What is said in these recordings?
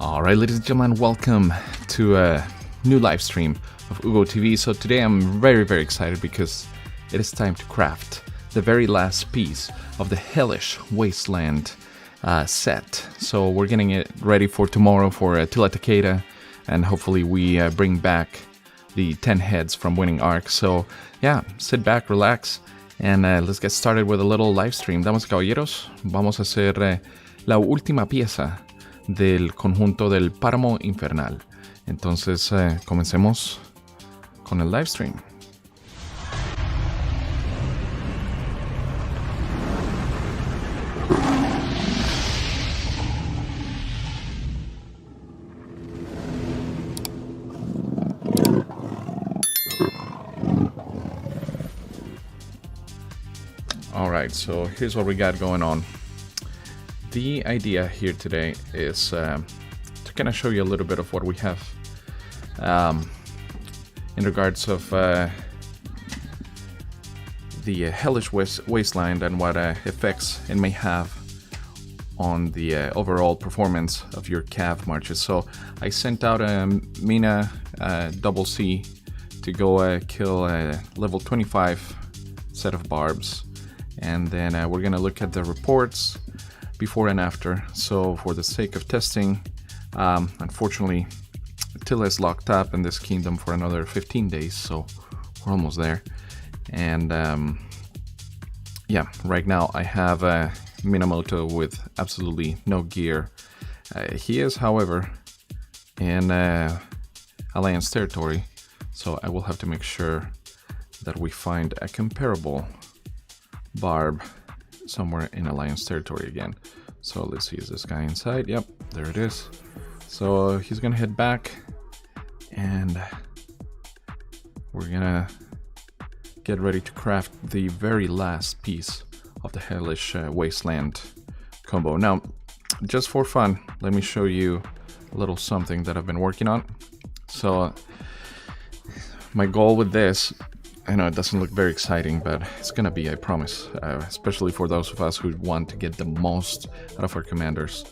All right, ladies and gentlemen, welcome to a new live stream of Ugo TV. So today I'm very excited because it is time to craft the very last piece of the Hellish Wasteland set. So we're getting it ready for tomorrow for Tila Takeda, and hopefully we bring back the 10 heads from Winning Arc. So yeah, sit back, relax, and let's get started with a little live stream. Damas y caballeros, vamos a hacer la última pieza del conjunto del Páramo Infernal. Entonces comencemos con el live stream. Alright, so here's what we got going on. The idea here today is to kind of show you a little bit of what we have in regards of the Hellish Wasteland and what effects it may have on the overall performance of your cav marches. So I sent out a Mina double C to go kill a level 25 set of barbs, and then we're gonna look at the reports before and after. So for the sake of testing, unfortunately Attila is locked up in this kingdom for another 15 days, so we're almost there. And yeah, right now I have Minamoto with absolutely no gear. He is, however, in Alliance territory, so I will have to make sure that we find a comparable barb somewhere in Alliance territory again. So let's see, is this guy inside? Yep, there it is. So he's gonna head back, and we're gonna get ready to craft the very last piece of the Hellish Wasteland combo. Now, just for fun, let me show you a little something that I've been working on. So my goal with this, I know it doesn't look very exciting, but it's gonna be, I promise, especially for those of us who want to get the most out of our commanders.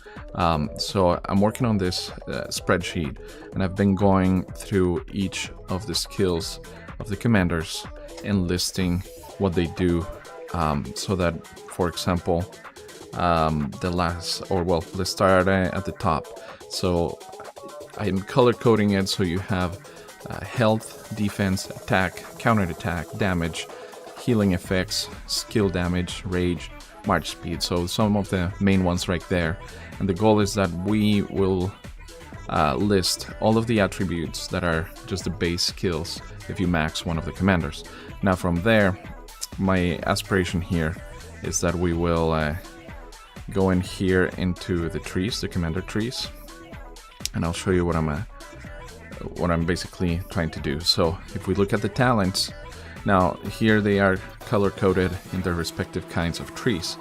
So I'm working on this spreadsheet, and I've been going through each of the skills of the commanders and listing what they do, so that, for example, let's start at the top. So I'm color coding it so you have health, defense, attack, counter-attack, damage, healing effects, skill damage, rage, march speed. So some of the main ones right there. And the goal is that we will list all of the attributes that are just the base skills if you max one of the commanders. Now from there, my aspiration here is that we will go in here into the trees, the commander trees, and I'll show you what I'm basically trying to do. So if we look at the talents, now here they are color coded in their respective kinds of trees,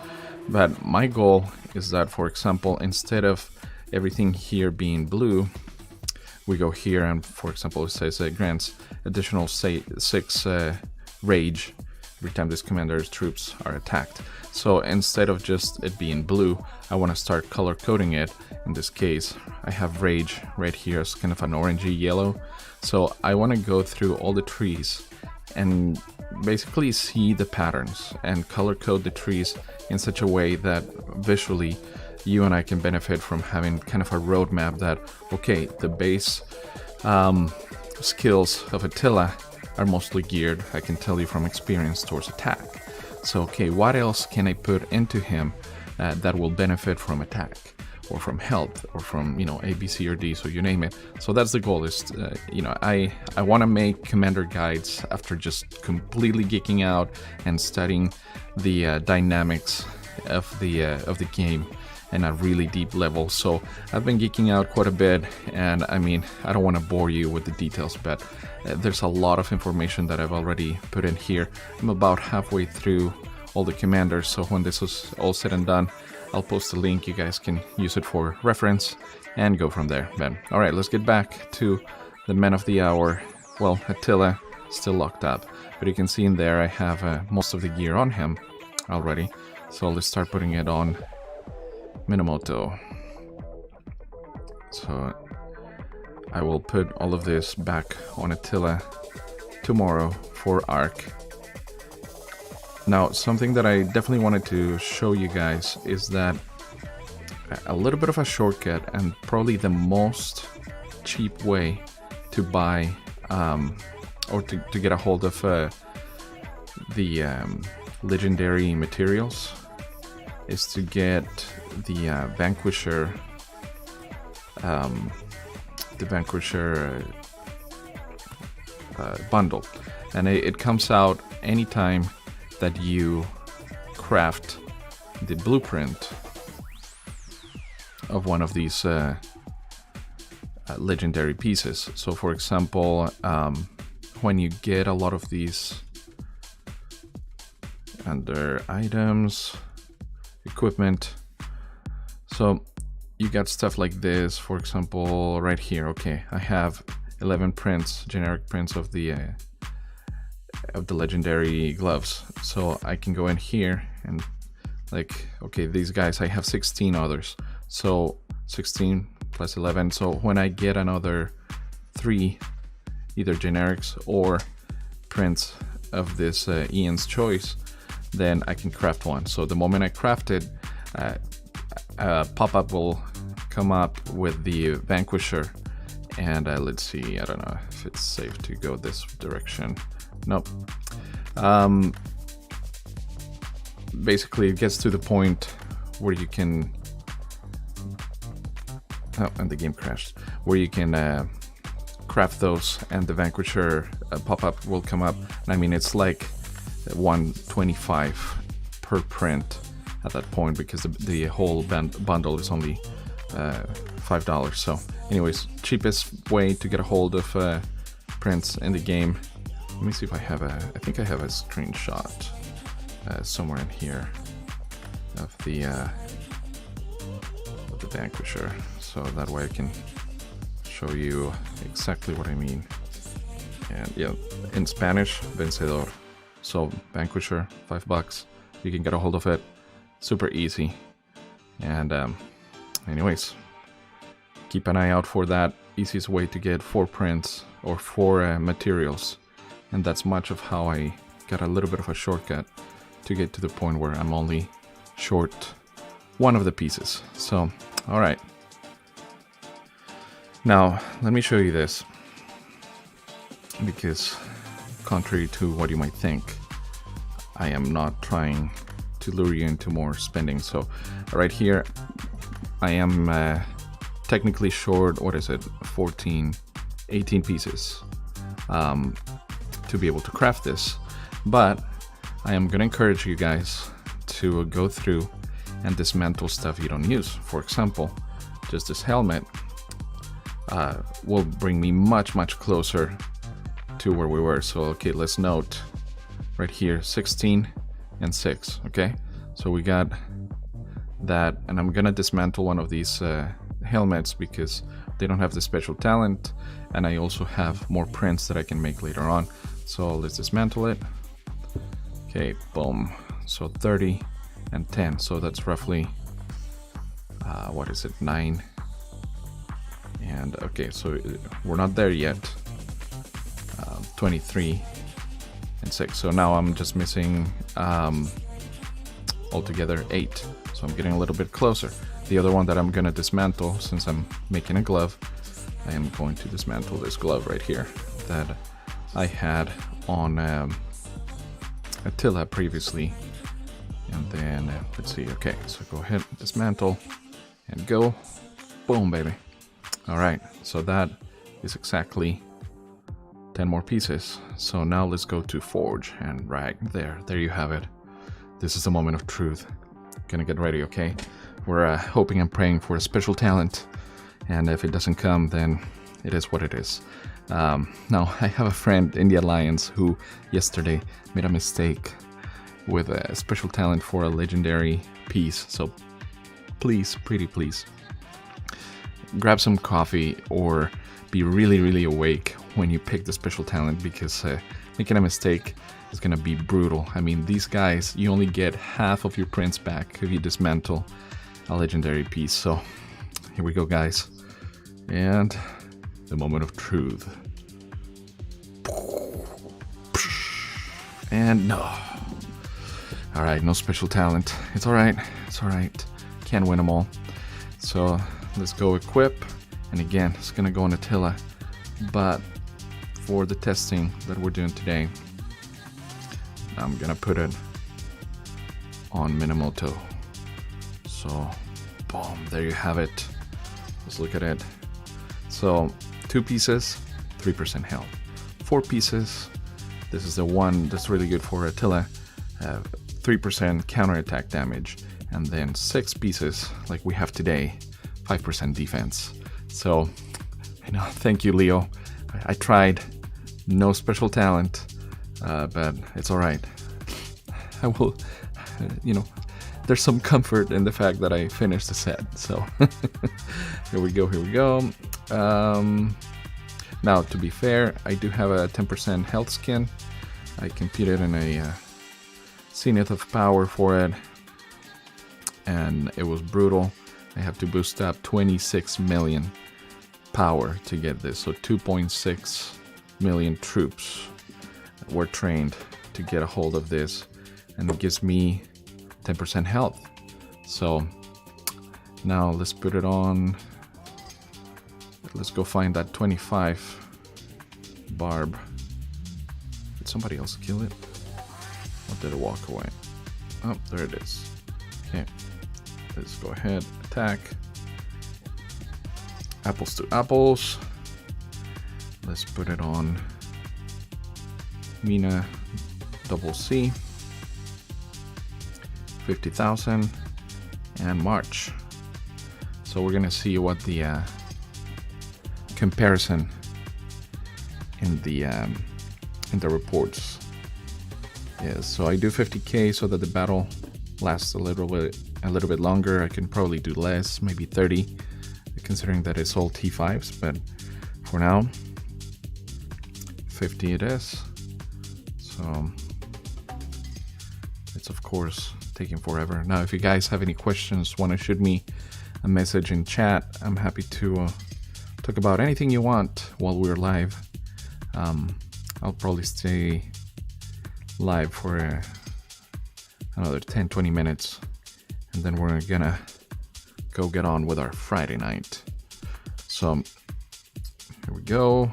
but my goal is that, for example, instead of everything here being blue, we go here and, for example, it says grants additional 6 rage every time this commander's troops are attacked. So instead of just it being blue, I want to start color coding it. In this case, I have rage right here as kind of an orangey yellow. So I want to go through all the trees and basically see the patterns and color code the trees in such a way that visually you and I can benefit from having kind of a roadmap that, okay, the base skills of Attila are mostly geared, I can tell you from experience, towards attack. So okay, what else can I put into him that will benefit from attack, or from health, or from, A, B, C, or D, so you name it. So that's the goal, is I want to make commander guides after just completely geeking out and studying the dynamics of the game in a really deep level. So I've been geeking out quite a bit, and I mean, I don't want to bore you with the details, but there's a lot of information that I've already put in here. I'm about halfway through all the commanders, so when this is all said and done, I'll post a link. You guys can use it for reference and go from there. But all right, let's get back to the men of the hour. Well, Attila still locked up, but you can see in there I have most of the gear on him already. So let's start putting it on Minamoto. So I will put all of this back on Attila tomorrow for Arc. Now, something that I definitely wanted to show you guys is that a little bit of a shortcut and probably the most cheap way to buy or to get a hold of the legendary materials is to get the Vanquisher bundle, and it comes out anytime that you craft the blueprint of one of these legendary pieces. So for example, when you get a lot of these under items, equipment, so you got stuff like this, for example, right here. Okay, I have 11 prints, generic prints of the legendary gloves. So I can go in here and like, okay, these guys, I have 16 others. So 16 plus 11. So when I get another 3, either generics or prints of this Ian's Choice, then I can craft one. So the moment I craft it, a pop-up will come up with the Vanquisher. And let's see, I don't know if it's safe to go this direction. Nope. Basically, it gets to the point where you can... Oh, and the game crashed. Where you can craft those, and the Vanquisher pop-up will come up. And I mean, it's like 125 per print at that point, because the whole bundle is only $5. So anyways, cheapest way to get a hold of prints in the game. Let me see if I have I think I have a screenshot somewhere in here of the Vanquisher, so that way I can show you exactly what I mean. And yeah, in Spanish, vencedor. So Vanquisher, $5. You can get a hold of it. Super easy. And anyways, keep an eye out for that. Easiest way to get 4 prints or 4 materials. And that's much of how I got a little bit of a shortcut to get to the point where I'm only short one of the pieces. So, alright. Now, let me show you this. Because, contrary to what you might think, I am not trying to lure you into more spending. So, right here, I am technically short, what is it, 14, 18 pieces to be able to craft this. But I am going to encourage you guys to go through and dismantle stuff you don't use. For example, just this helmet will bring me much closer to where we were. So okay, let's note right here 16 and 6. Okay, so we got that, and I'm gonna dismantle one of these helmets because they don't have the special talent, and I also have more prints that I can make later on. So let's dismantle it. Okay, boom. So 30 and 10, so that's roughly what is it, 9. And okay, so we're not there yet. 23 and 6. So now I'm just missing altogether 8. So I'm getting a little bit closer. The other one that I'm gonna dismantle, since I'm making a glove, I am going to dismantle this glove right here that I had on Attila previously. And then let's see. Okay, so go ahead, dismantle, and go. Boom, baby. All right, so that is exactly 10 more pieces. So now let's go to forge, and right there you have it. This is the moment of truth. Gonna get ready, okay? We're hoping and praying for a special talent, and if it doesn't come, then it is what it is. Now, I have a friend in the Alliance who yesterday made a mistake with a special talent for a legendary piece. So please, pretty please, grab some coffee or be really awake when you pick the special talent, because making a mistake is gonna be brutal. I mean, these guys, you only get half of your prints back if you dismantle a legendary piece. So here we go, guys. And the moment of truth. And no. Alright, no special talent. It's alright. It's alright. Can't win them all. So let's go equip. And again, it's gonna go on Attila. But for the testing that we're doing today, I'm gonna put it on Minamoto. So boom, there you have it. Let's look at it. So 2 pieces, 3% health. 4 pieces, this is the one that's really good for Attila, 3% counterattack damage. And then 6 pieces, like we have today, 5% defense. So, thank you, Leo. I tried, no special talent, but it's alright. I will, there's some comfort in the fact that I finished the set. So, here we go. Now, to be fair, I do have a 10% health skin. I competed in a Zenith of Power for it, and it was brutal. I have to boost up 26 million power to get this. So 2.6 million troops were trained to get a hold of this, and it gives me 10% health. So now let's put it on. Let's go find that 25 barb. Did somebody else kill it? Or did it walk away? Oh, there it is. Okay, let's go ahead, attack. Apples to apples. Let's put it on Mina double C. 50,000 and March. So we're gonna see what the comparison in the reports is. So I do 50k so that the battle lasts a little bit longer. I can probably do less, maybe 30, considering that it's all T5s, but for now 50 it is. So it's of course taking forever. Now if you guys have any questions, want to shoot me a message in chat, I'm happy to talk about anything you want while we're live. I'll probably stay live for another 10-20 minutes, and then we're gonna go get on with our Friday night. So here we go.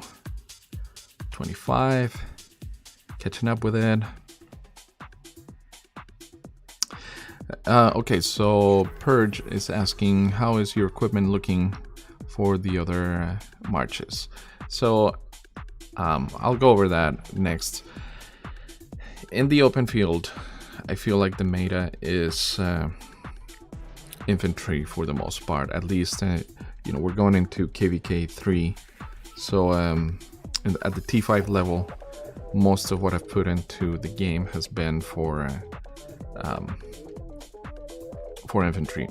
25, catching up with it. Okay, so Purge is asking, how is your equipment looking for the other marches? So I'll go over that next. In the open field, I feel like the meta is infantry for the most part. At least, we're going into KVK 3. So at the T5 level, most of what I've put into the game has been for infantry.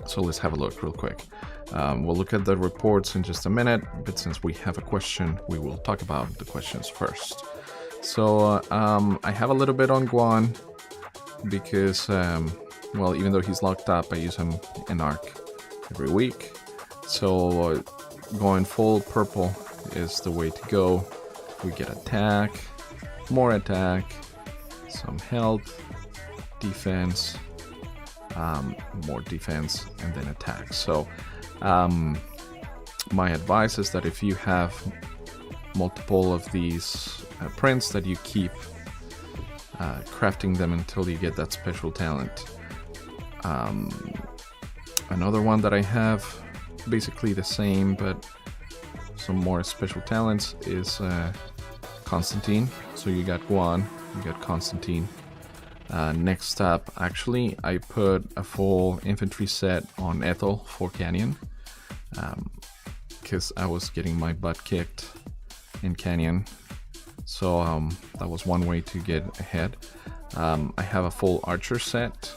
So let's have a look real quick. We'll look at the reports in just a minute, but since we have a question, we will talk about the questions first. So I have a little bit on Guan because, well, even though he's locked up, I use him in Arc every week. So going full purple is the way to go. We get attack, more attack, some health, defense, more defense, and then attack. So my advice is that if you have multiple of these prints, that you keep crafting them until you get that special talent. Another one that I have, basically the same but some more special talents, is Constantine. So you got Guan, you got Constantine. Next up, actually, I put a full infantry set on Ethel for Canyon, because I was getting my butt kicked in Canyon. So that was one way to get ahead. I have a full archer set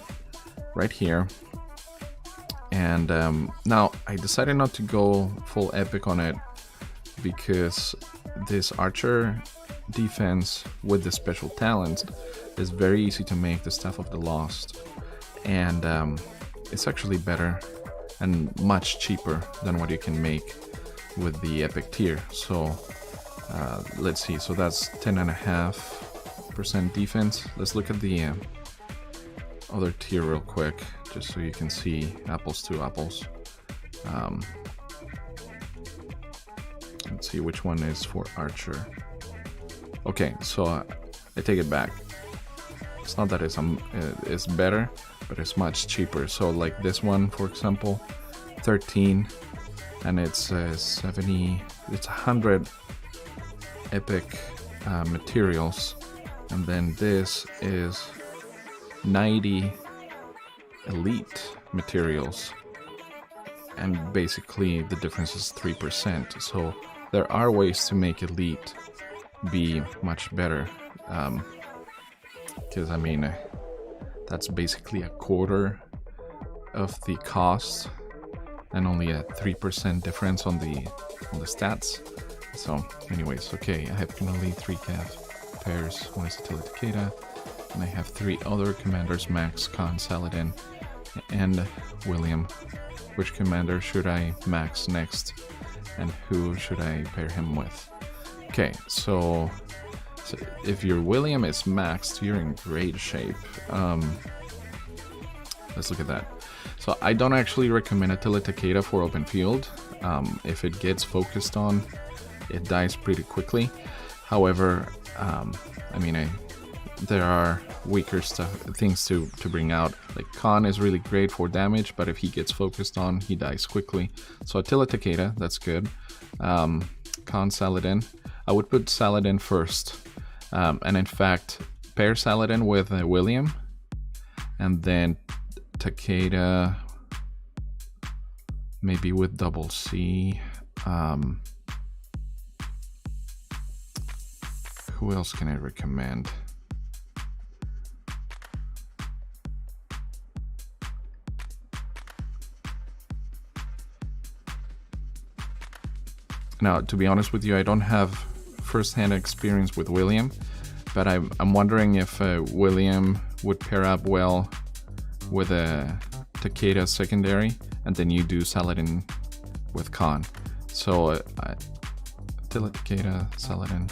right here. And now I decided not to go full epic on it because this archer defense with the special talent is very easy to make, the Staff of the Lost, and it's actually better and much cheaper than what you can make with the epic tier. So let's see, so that's 10.5% defense. Let's look at the other tier real quick, just so you can see apples to apples. Let's see which one is for archer. Okay, so I take it back. It's not that it's better, but it's much cheaper. So like this one, for example, 13, and it's 70. It's 100 epic materials, and then this is 90 elite materials, and basically the difference is 3%. So there are ways to make elite be much better, because I mean that's basically a quarter of the cost and only a 3% difference on the stats. So anyways, okay, I have only 3 cav pairs. One is Attila Takeda, and I have 3 other commanders: Max, Khan, Saladin, and William. Which commander should I max next, and who should I pair him with? Okay, so if your William is maxed, you're in great shape. Let's look at that. So I don't actually recommend Attila Takeda for open field. If it gets focused on, it dies pretty quickly. However, I mean, there are weaker things to bring out. Like Khan is really great for damage, but if he gets focused on, he dies quickly. So Attila Takeda, that's good. Khan, Saladin. I would put Saladin first. And in fact, pair Saladin with William, and then Takeda maybe with double C. Who else can I recommend? Now, to be honest with you, I don't have first-hand experience with William, but I'm wondering if William would pair up well with a Takeda secondary, and then you do Saladin with Khan. So Attila Takeda, Saladin.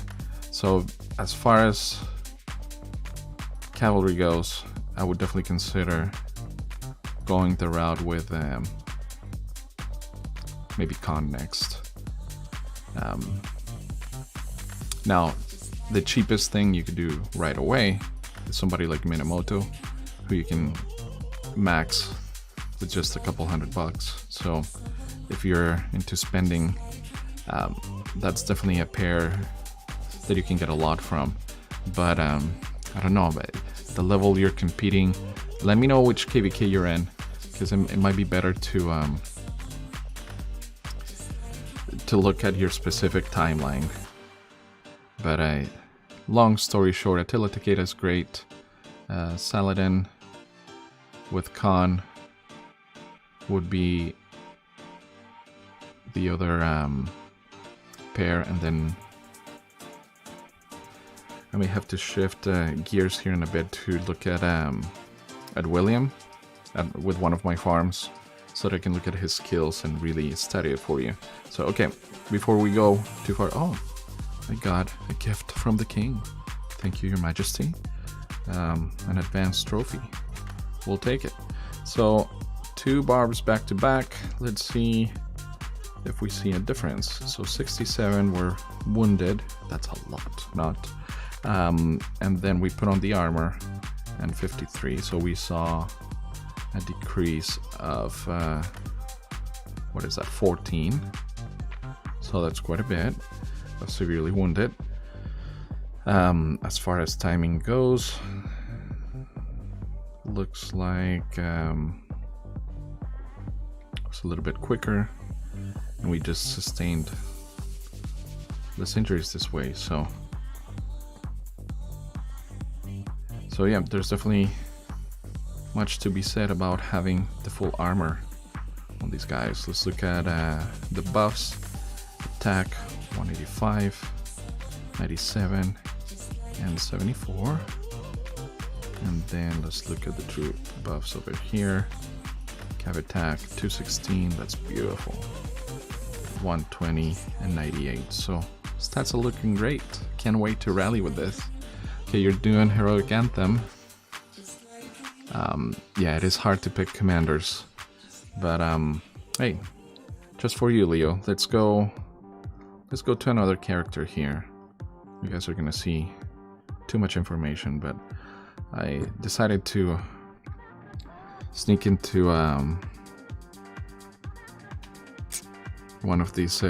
So as far as cavalry goes, I would definitely consider going the route with maybe Khan next. Now, the cheapest thing you could do right away is somebody like Minamoto, who you can max with just a couple $100. So if you're into spending, that's definitely a pair that you can get a lot from. But I don't know, but the level you're competing, let me know which KVK you're in, because it might be better to look at your specific timeline. But long story short, Attila Takeda is great. Saladin with Khan would be the other pair, and then I may have to shift gears here in a bit to look at William with one of my farms, so that I can look at his skills and really study it for you. So okay, before we go too far, oh, I got a gift from the king. Thank you, Your Majesty. An advanced trophy. We'll take it. So 2 barbs back to back. Let's see if we see a difference. So 67 were wounded. That's a lot, not. And then we put on the armor, and 53. So we saw a decrease of what is that? 14. So that's quite a bit. Severely wounded. As far as timing goes, looks like it's a little bit quicker, and we just sustained less injuries this way. So yeah, there's definitely much to be said about having the full armor on these guys. Let's look at the buffs. Attack 185, 97, and 74. And then let's look at the troop buffs over here. Cav attack 216, that's beautiful. 120 and 98. So stats are looking great. Can't wait to rally with this. Okay, you're doing Heroic Anthem. Yeah, it is hard to pick commanders, but hey, just for you, Leo. Let's go to another character here. You guys are gonna see too much information, but I decided to sneak into one of these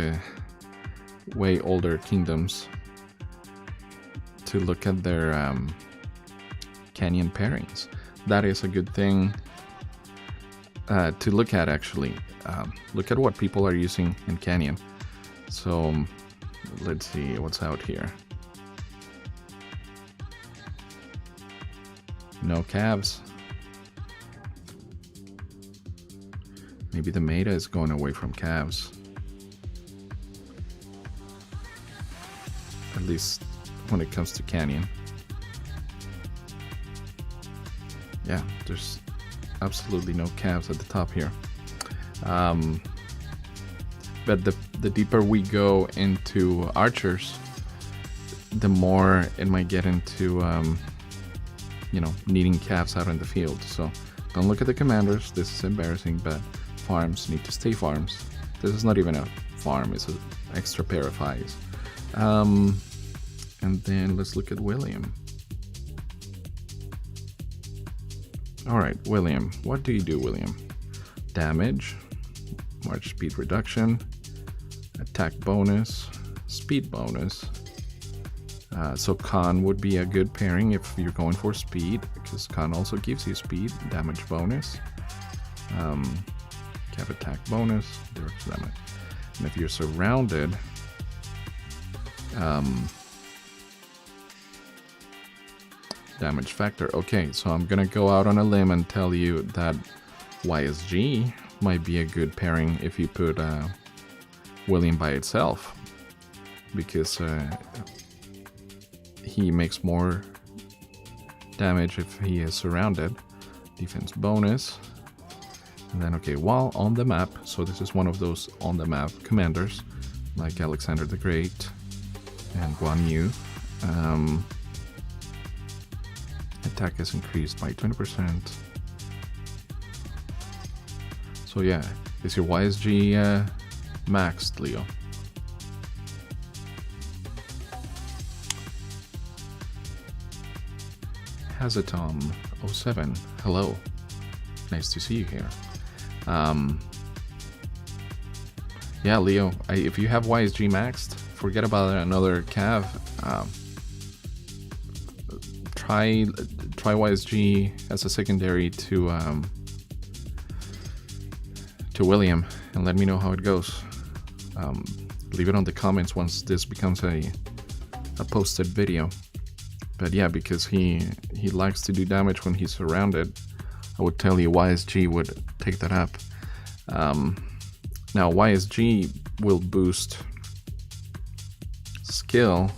way older kingdoms to look at their canyon pairings. That is a good thing to look at, actually. Look at what people are using in Canyon. So let's see what's out here. No calves. Maybe the meta is going away from calves. At least when it comes to Canyon. Yeah, there's absolutely no calves at the top here. But the deeper we go into archers, the more it might get into you know, needing calves out in the field. So don't look at the commanders. This is embarrassing, but farms need to stay farms. This is not even a farm, it's an extra pair of eyes. And then let's look at William. Alright, William. What do you do, William? Damage, march speed reduction, attack bonus, speed bonus. So Khan would be a good pairing if you're going for speed, because Khan also gives you speed, damage bonus, cap attack bonus, direct damage. And if you're surrounded, damage factor. Okay, so I'm gonna go out on a limb and tell you that YSG might be a good pairing if you put William by itself, because he makes more damage if he is surrounded. Defense bonus. And then, okay, while on the map, so this is one of those on the map commanders, like Alexander the Great and Guan Yu. Attack is increased by 20%. So yeah, is your YSG maxed, Leo? Hazatom 07, hello. Nice to see you here. Yeah, Leo, if you have YSG maxed, forget about another cav. Try YSG as a secondary to William, and let me know how it goes. Leave it on the comments once this becomes a posted video. But yeah, because he likes to do damage when he's surrounded, I would tell you YSG would take that up. Now YSG will boost skill,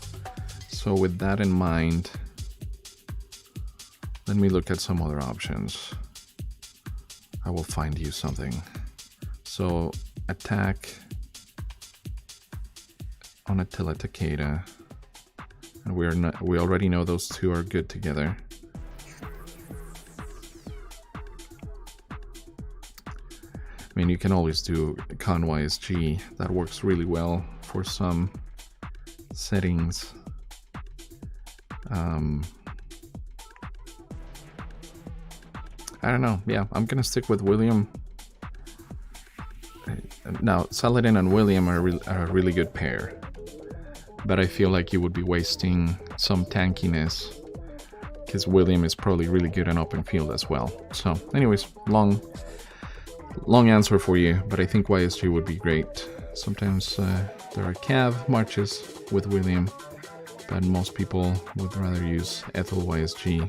so with that in mind, let me look at some other options. I will find you something. So attack on Attila Takeda. And we already know those two are good together. I mean, you can always do Con YSG. That works really well for some settings. I don't know. Yeah, I'm gonna stick with William. Now, Saladin and William are a really good pair, but I feel like you would be wasting some tankiness, because William is probably really good in open field as well. So, anyways, long answer for you, but I think YSG would be great. Sometimes there are cav marches with William, but most people would rather use Ethel YSG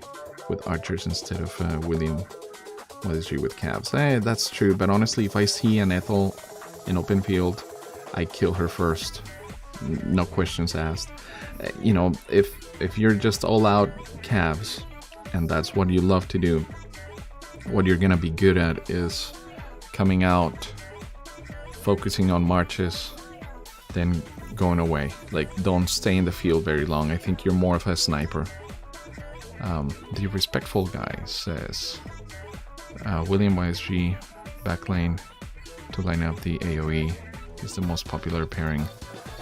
with archers instead of William YSG with cavs. That's true, but honestly, if I see an Ethel in open field, I kill her first. No questions asked. You know, if you're just all out calves and that's what you love to do, what you're gonna be good at is coming out, focusing on marches, then going away. Like, don't stay in the field very long. I think you're more of a sniper. The respectful guy says, William YSG backlane to line up the AoE is the most popular pairing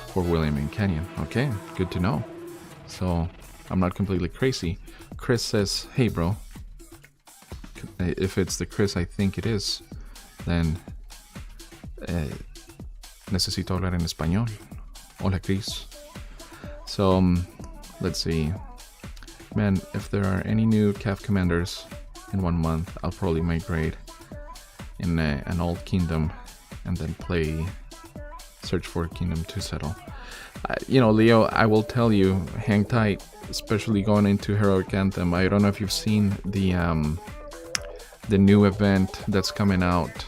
for William and Canyon. Okay, good to know. So I'm not completely crazy. Chris says, hey bro, if it's the Chris I think it is, then necesito hablar en español. Hola Chris. So let's see. Man, if there are any new CAF commanders in 1 month, I'll probably migrate in an old kingdom and then play Search for a Kingdom to settle. Leo, I will tell you, hang tight, especially going into Heroic Anthem. I don't know if you've seen the new event that's coming out.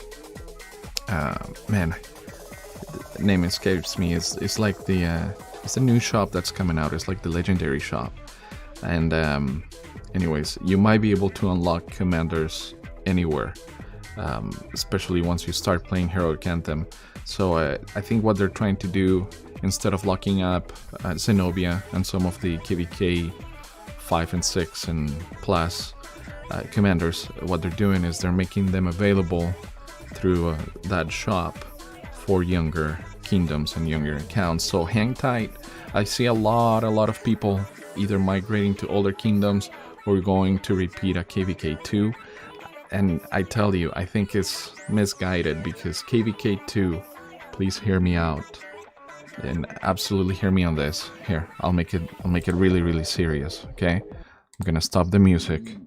Man, the name escapes me. It's like it's the new shop that's coming out. It's like the legendary shop. And anyways, you might be able to unlock commanders anywhere, especially once you start playing Heroic Anthem. So I think what they're trying to do, instead of locking up Zenobia and some of the KVK 5 and 6 and plus commanders, what they're doing is they're making them available through that shop for younger kingdoms and younger accounts. So hang tight. I see a lot of people either migrating to older kingdoms or going to repeat a KVK 2. And I tell you, I think it's misguided, because KVK 2, please hear me out and absolutely hear me on this. Here, I'll make it really serious, okay? I'm gonna stop the music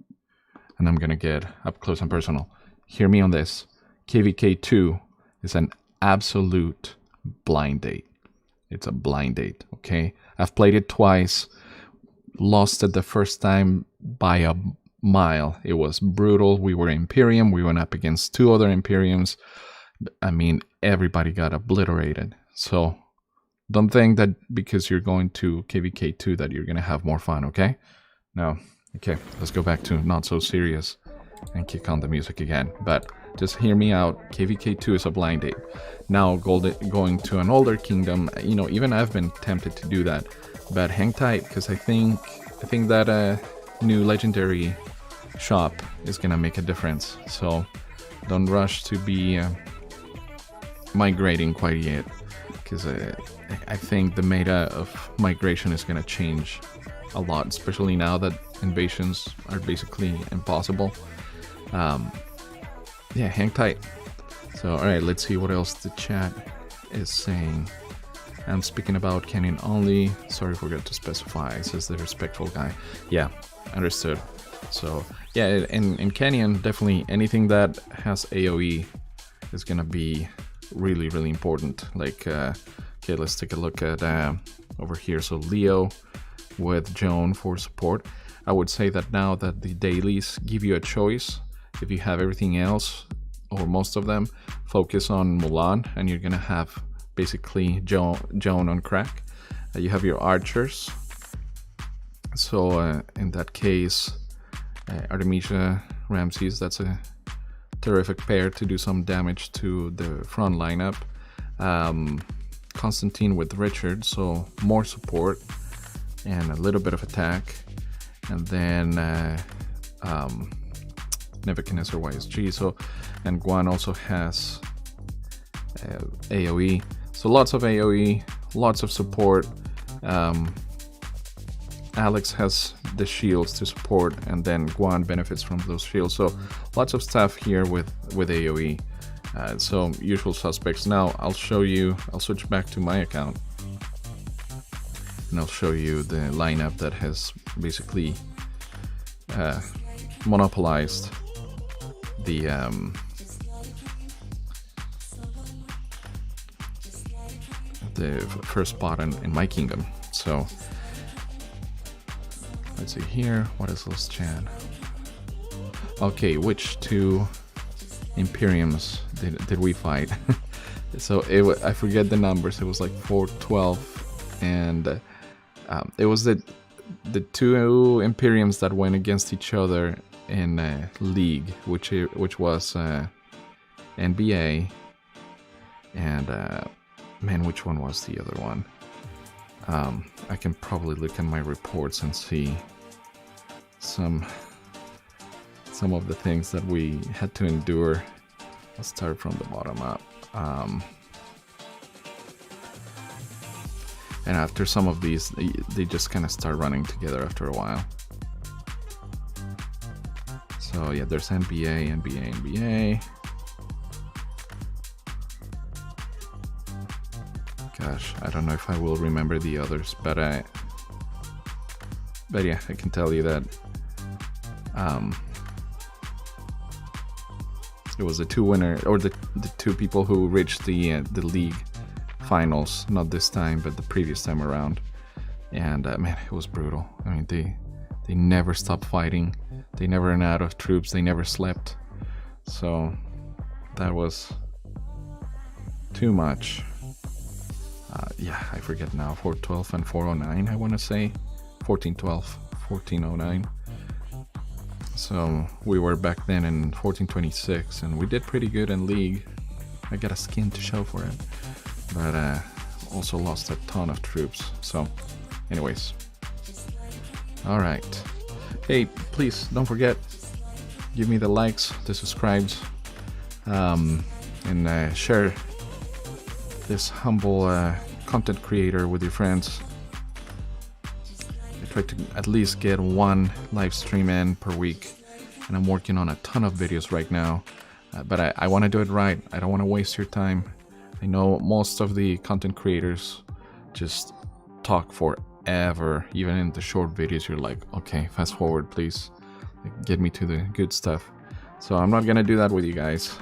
and I'm gonna get up close and personal. Hear me on this. KVK 2 is an absolute blind date. It's a blind date, okay? I've played it twice, lost it the first time by a mile. It was brutal. We were Imperium. We went up against 2 other Imperiums. I mean, everybody got obliterated. So don't think that because you're going to KVK 2 that you're going to have more fun, okay? No. Okay, let's go back to not so serious and kick on the music again. But just hear me out. KVK 2 is a blind date. Now going to an older kingdom, even I've been tempted to do that. But hang tight, because I think that new legendary shop is gonna make a difference. So don't rush to be migrating quite yet, because I think the meta of migration is gonna change a lot, especially now that invasions are basically impossible. Yeah, hang tight. So alright, let's see what else the chat is saying. I'm speaking about Canyon only. Sorry, forgot to specify, says the respectful guy. Yeah, understood. So yeah, in Canyon, definitely anything that has AoE is gonna be really important. Like, okay, let's take a look at over here. So Leo with Joan for support. I would say that now that the dailies give you a choice, if you have everything else, or most of them, focus on Mulan, and you're gonna have basically Joan on crack. You have your archers. So in that case, Artemisia, Ramses, that's a terrific pair to do some damage to the front lineup. Constantine with Richard, so more support and a little bit of attack. And then Nebuchadnezzar YSG, so, and Guan also has AoE. So lots of AoE, lots of support. Alex has the shields to support, and then Guan benefits from those shields. So lots of stuff here with AoE. So usual suspects. Now I'll switch back to my account, and I'll show you the lineup that has basically monopolized the first spot in my kingdom. So let's see here. What is this chat? Okay, which 2 Imperiums did we fight? So I forget the numbers. It was like 4, 12, and it was the 2 Imperiums that went against each other in League, which was NBA, and man, which one was the other one? I can probably look at my reports and see some of the things that we had to endure. I'll start from the bottom up. And after some of these, they just kind of start running together after a while. So yeah, there's NBA. Gosh, I don't know if I will remember the others, but yeah, I can tell you that it was the two winner, or the two people who reached the league finals, not this time, but the previous time around. And man, it was brutal. I mean, they never stopped fighting. They never ran out of troops. They never slept. So that was too much. Yeah, I forget now. 412 and 409, I want to say. 1412, 1409. So we were back then in 1426, and we did pretty good in league. I got a skin to show for it, but also lost a ton of troops. So anyways, all right. Hey, please don't forget, give me the likes, the subscribes, and share this humble content creator with your friends. I try to at least get one live stream in per week, and I'm working on a ton of videos right now, but I want to do it right. I don't want to waste your time. I know most of the content creators just talk forever. Even in the short videos, you're like, okay, fast forward please, like, get me to the good stuff. So I'm not gonna do that with you guys.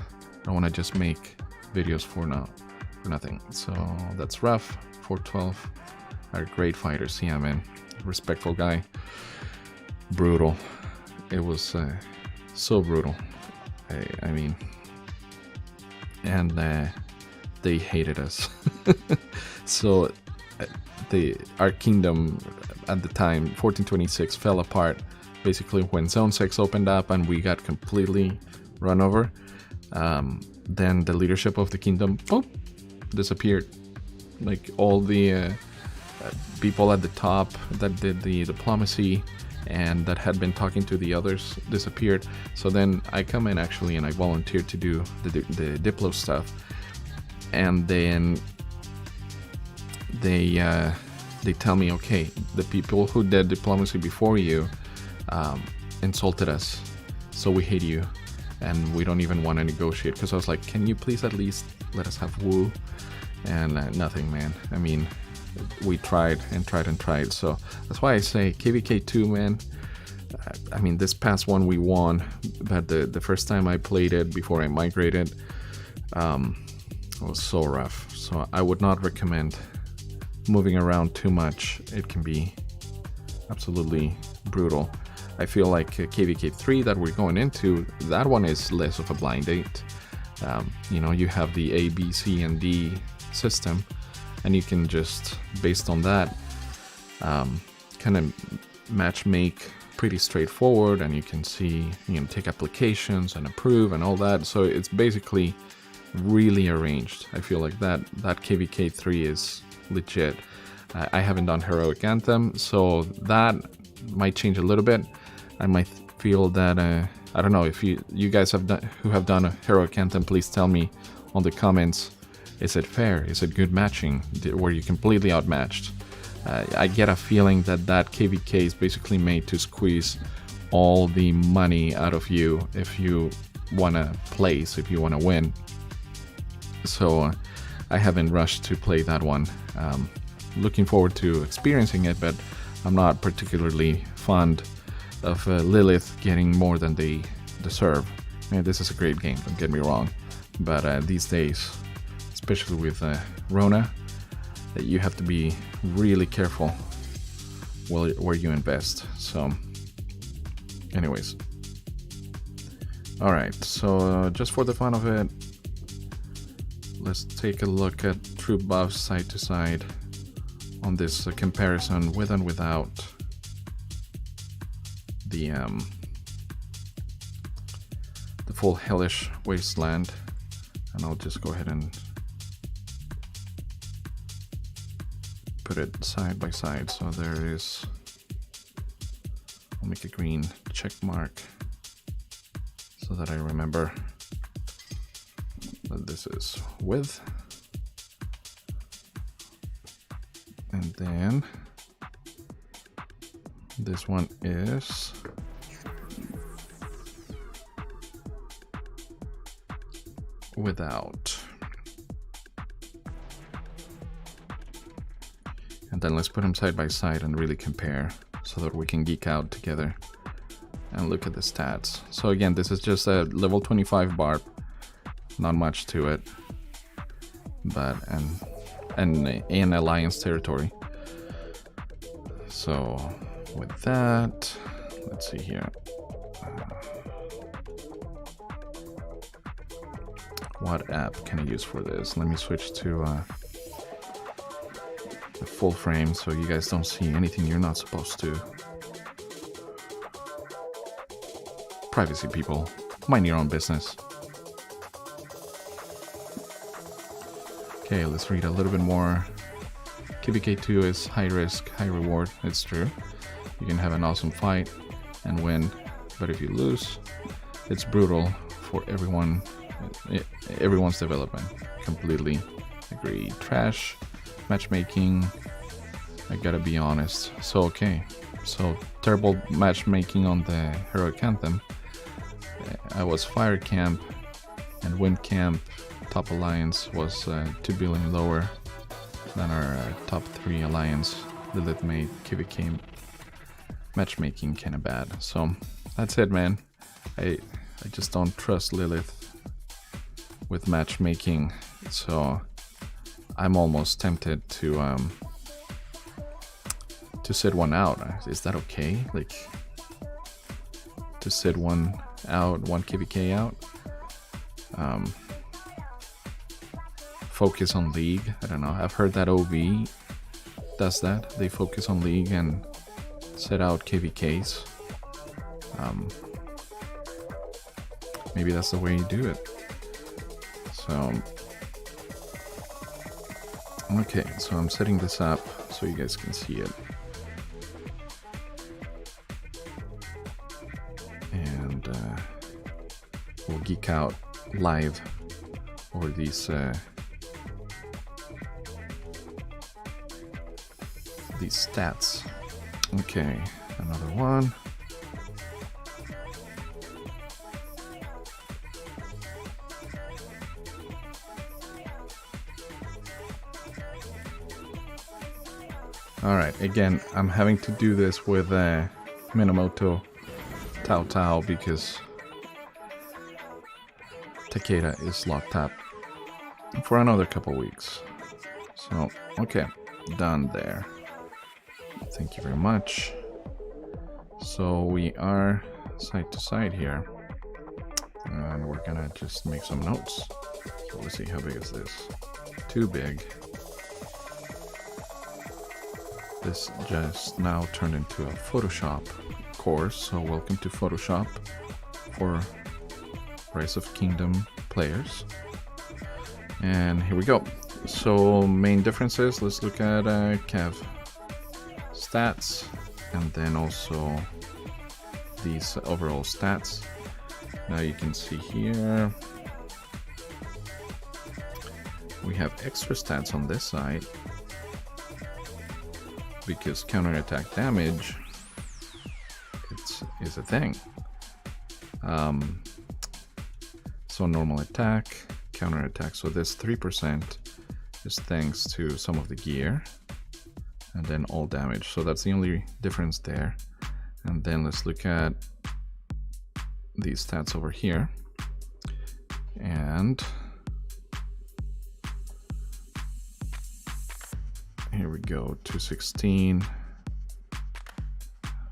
I want to just make videos for nothing. So that's rough. 412 are great fighters. Yeah, man, respectful guy. Brutal. It was so brutal. I mean, and they hated us. So our kingdom at the time, 1426, fell apart basically when Zone 6 opened up and we got completely run over. Then the leadership of the kingdom disappeared. Like all the people at the top that did the diplomacy and that had been talking to the others disappeared. So then I come in actually and I volunteered to do the Diplo stuff, and then they tell me, okay, the people who did diplomacy before you insulted us, so we hate you and we don't even want to negotiate. Because I was like, can you please at least let us have Wu? And nothing, man. I mean, we tried and tried. So that's why I say KVK2, man. I mean, this past one we won, but the first time I played it before I migrated, it was so rough. So I would not recommend moving around too much. It can be absolutely brutal. I feel like KVK3 that we're going into, that one is less of a blind date. You know, you have the A, B, C, and D system, and you can just, based on that, kind of match make pretty straightforward, and you can see, you know, take applications and approve and all that. So it's basically really arranged. I feel like that KVK3 is legit. I haven't done Heroic Anthem, so that might change a little bit. I might feel that I don't know if you guys have done a Heroic Anthem, please tell me on the comments. Is it fair? Is it good matching? Were you completely outmatched? I get a feeling that KVK is basically made to squeeze all the money out of you if you want to place, if you want to win. So I haven't rushed to play that one. Looking forward to experiencing it, but I'm not particularly fond of Lilith getting more than they deserve. Man, this is a great game, don't get me wrong, but these days, especially with Rona, you have to be really careful where you invest. So anyways, all right, so just for the fun of it, let's take a look at troop buffs side to side on this comparison with and without the full Hellish Wasteland. And I'll just go ahead and put it side by side. So there it is. I'll make a green check mark so that I remember that this is width. And then this one is without. And then let's put them side by side and really compare so that we can geek out together and look at the stats. So again, this is just a level 25 barb, not much to it, but and in alliance territory. So with that, let's see here. What app can I use for this? Let me switch to the full frame so you guys don't see anything you're not supposed to. Privacy, people. Mind your own business. Okay, let's read a little bit more. KVK2 is high risk, high reward. It's true. You can have an awesome fight and win, but if you lose, it's brutal for everyone's development. Completely agree. Trash matchmaking, I gotta be honest. So okay, so terrible matchmaking on the heroic anthem. I was fire camp and wind camp. Top alliance was 2 billion lower than our top 3 alliance. Lilith made KVK matchmaking kind of bad. So that's it, man. I just don't trust Lilith with matchmaking. So I'm almost tempted to sit one out. Is that okay? Like to sit one out, one KVK out? Focus on league. I don't know. I've heard that OV does that. They focus on league and set out KVKs. Maybe that's the way you do it. So okay, so I'm setting this up so you guys can see it. And we'll geek out live over these stats. Okay, another one. All right, again, I'm having to do this with Minamoto Tao because Takeda is locked up for another couple weeks. So, okay, done there. Thank you very much. So we are side to side here, and we're gonna just make some notes. So let's see, how big is this? Too big. This just now turned into a Photoshop course, so welcome to Photoshop for Rise of Kingdom players. And here we go. So main differences, let's look at Cav stats, and then also these overall stats. Now you can see here we have extra stats on this side because counterattack damage is a thing. So normal attack, counterattack. So this 3% is thanks to some of the gear, and then all damage. So that's the only difference there. And then let's look at these stats over here. And here we go, 216.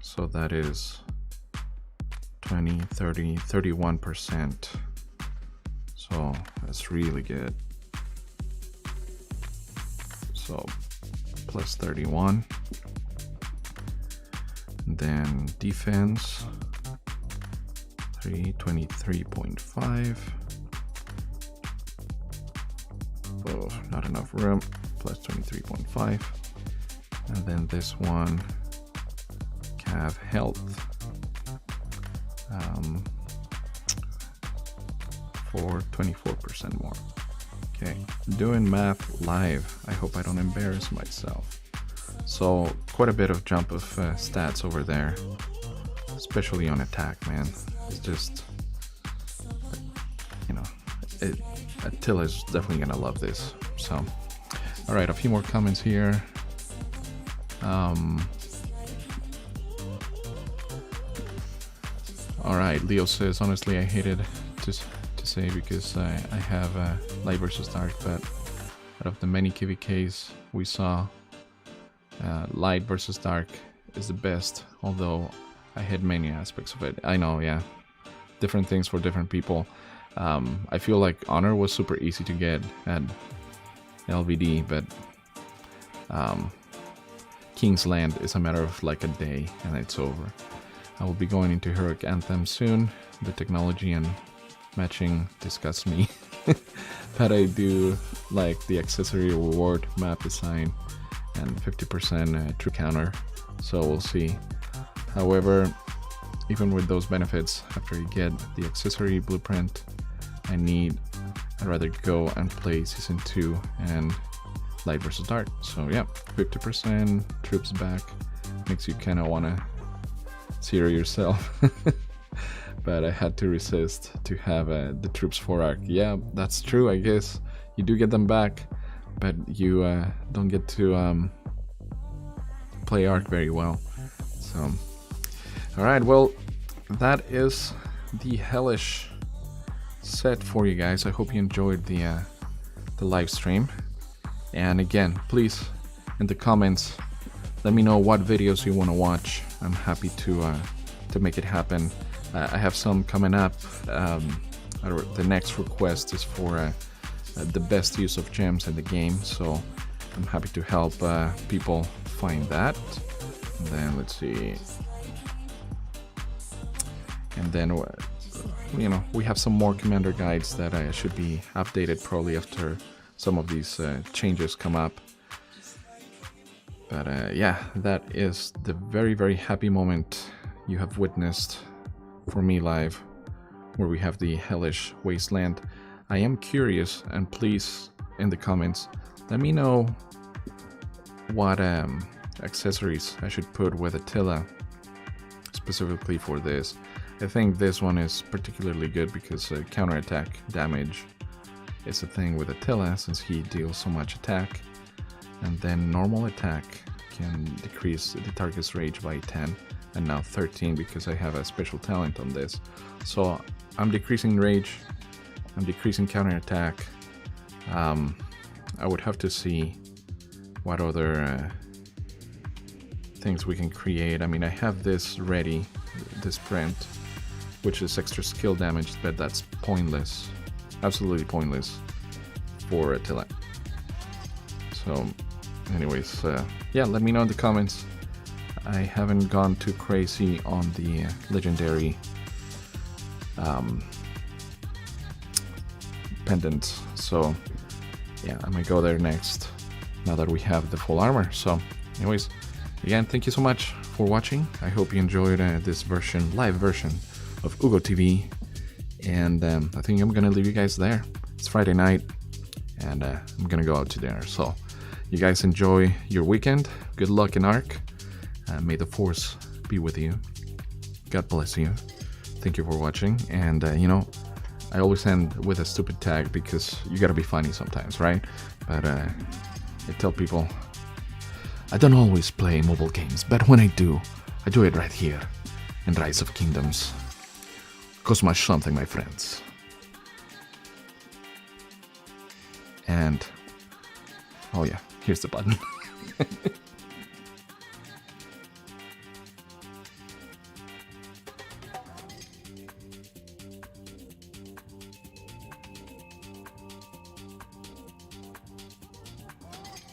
So that is 20, 30, 31%. So that's really good. So plus 31. And then defense 323.5. Oh, not enough room. Plus 23.5. And then this one, cav health. For 24% more. Okay, doing math live. I hope I don't embarrass myself. So quite a bit of jump of stats over there, especially on attack, man. It's just, you know, Attila's definitely gonna love this. So, all right, a few more comments here. All right, Leo says, honestly, I hated to say because I have Light versus Dark, but out of the many KVKs we saw, Light versus Dark is the best, although I had many aspects of it. I know, yeah, different things for different people. I feel like Honor was super easy to get at LVD, but King's Land is a matter of like a day and it's over. I will be going into Heroic Anthem soon. The technology and matching disgusts me, but I do like the accessory reward map design and 50% true counter, so we'll see. However, even with those benefits, after you get the accessory blueprint, I'd rather go and play Season 2 and Light versus Dark. So yeah, 50% troops back makes you kind of want to zero yourself. But I had to resist to have the troops for Arc. Yeah, that's true, I guess. You do get them back, but you don't get to play Arc very well. So, alright, well, that is the Hellish set for you guys. I hope you enjoyed the live stream. And again, please, in the comments, let me know what videos you want to watch. I'm happy to make it happen. I have some coming up. The next request is for the best use of gems in the game, so I'm happy to help people find that. And then let's see. And then, you know, we have some more commander guides that should be updated probably after some of these changes come up. But yeah, that is the very, very happy moment you have witnessed for me live, where we have the Hellish Wasteland. I am curious, and please, in the comments, let me know what accessories I should put with Attila, specifically for this. I think this one is particularly good because counterattack damage is a thing with Attila, since he deals so much attack. And then normal attack can decrease the target's rage by 10, and now 13 because I have a special talent on this. So I'm decreasing rage, I'm decreasing counterattack. I would have to see what other things we can create. I mean, I have this ready, this print, which is extra skill damage, but that's pointless, absolutely pointless for Attila. So anyways, yeah, let me know in the comments. I haven't gone too crazy on the legendary pendants, so yeah, I might go there next now that we have the full armor. So anyways, again, thank you so much for watching. I hope you enjoyed this live version of Ugo TV, and I think I'm gonna leave you guys there. It's Friday night and I'm gonna go out to dinner, so you guys enjoy your weekend. Good luck in Arc. May the Force be with you. God bless you. Thank you for watching. And you know, I always end with a stupid tag because you gotta be funny sometimes, right? But I tell people I don't always play mobile games, but when I do it right here in Rise of Kingdoms. Cosma something, my friends. And oh yeah, here's the button.